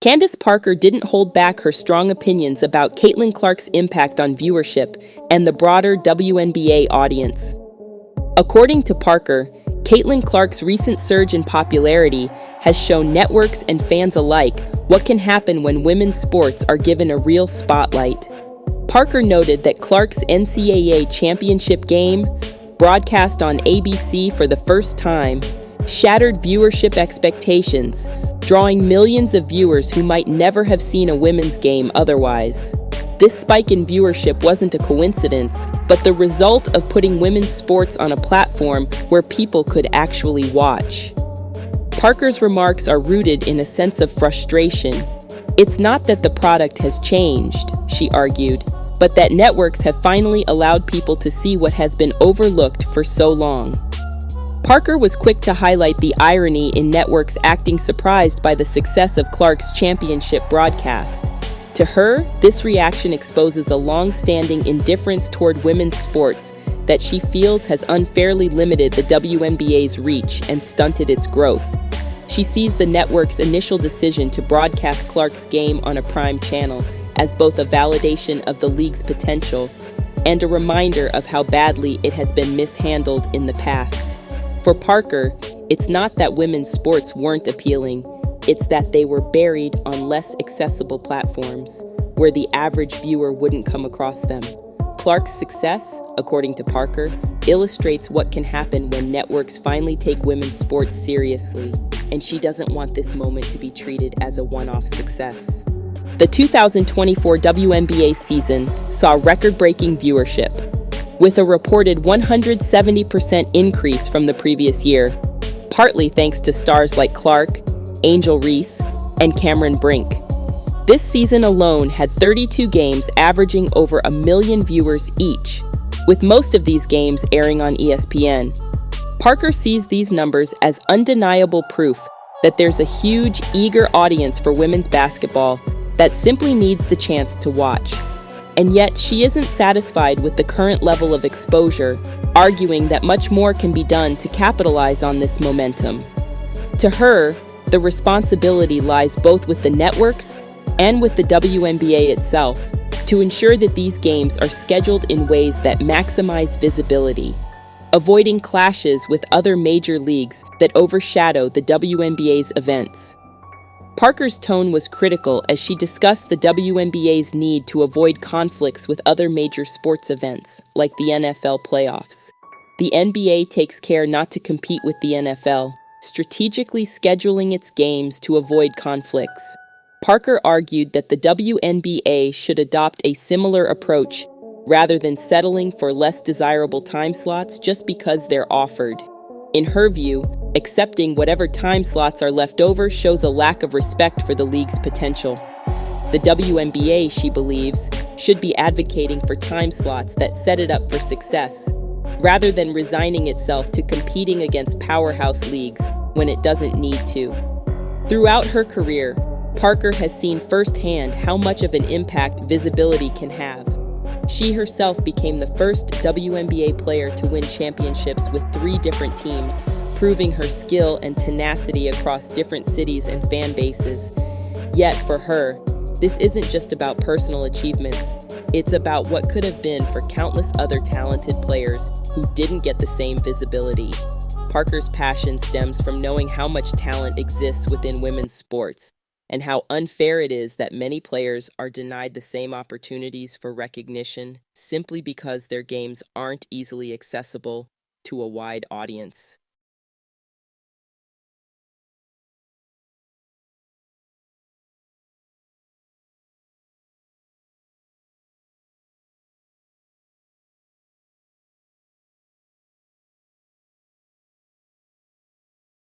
Candace Parker didn't hold back her strong opinions about Caitlin Clark's impact on viewership and the broader WNBA audience. According to Parker, Caitlin Clark's recent surge in popularity has shown networks and fans alike what can happen when women's sports are given a real spotlight. Parker noted that Clark's NCAA championship game, broadcast on ABC for the first time, shattered viewership expectations, drawing millions of viewers who might never have seen a women's game otherwise. This spike in viewership wasn't a coincidence, but the result of putting women's sports on a platform where people could actually watch. Parker's remarks are rooted in a sense of frustration. It's not that the product has changed, she argued, but that networks have finally allowed people to see what has been overlooked for so long. Parker was quick to highlight the irony in networks acting surprised by the success of Clark's championship broadcast. To her, this reaction exposes a long-standing indifference toward women's sports that she feels has unfairly limited the WNBA's reach and stunted its growth. She sees the network's initial decision to broadcast Clark's game on a prime channel as both a validation of the league's potential and a reminder of how badly it has been mishandled in the past. For Parker, it's not that women's sports weren't appealing, it's that they were buried on less accessible platforms, where the average viewer wouldn't come across them. Clark's success, according to Parker, illustrates what can happen when networks finally take women's sports seriously, and she doesn't want this moment to be treated as a one-off success. The 2024 WNBA season saw record-breaking viewership, with a reported 170% increase from the previous year, partly thanks to stars like Clark, Angel Reese, and Cameron Brink. This season alone had 32 games averaging over 1 million viewers each, with most of these games airing on ESPN. Parker sees these numbers as undeniable proof that there's a huge, eager audience for women's basketball that simply needs the chance to watch. And yet, she isn't satisfied with the current level of exposure, arguing that much more can be done to capitalize on this momentum. To her, the responsibility lies both with the networks and with the WNBA itself to ensure that these games are scheduled in ways that maximize visibility, avoiding clashes with other major leagues that overshadow the WNBA's events. Parker's tone was critical as she discussed the WNBA's need to avoid conflicts with other major sports events, like the NFL playoffs. The NBA takes care not to compete with the NFL, strategically scheduling its games to avoid conflicts. Parker argued that the WNBA should adopt a similar approach, rather than settling for less desirable time slots just because they're offered. In her view, accepting whatever time slots are left over shows a lack of respect for the league's potential. The WNBA, she believes, should be advocating for time slots that set it up for success, rather than resigning itself to competing against powerhouse leagues when it doesn't need to. Throughout her career, Parker has seen firsthand how much of an impact visibility can have. She herself became the first WNBA player to win championships with 3 different teams, proving her skill and tenacity across different cities and fan bases. Yet for her, this isn't just about personal achievements. It's about what could have been for countless other talented players who didn't get the same visibility. Parker's passion stems from knowing how much talent exists within women's sports, and how unfair it is that many players are denied the same opportunities for recognition simply because their games aren't easily accessible to a wide audience.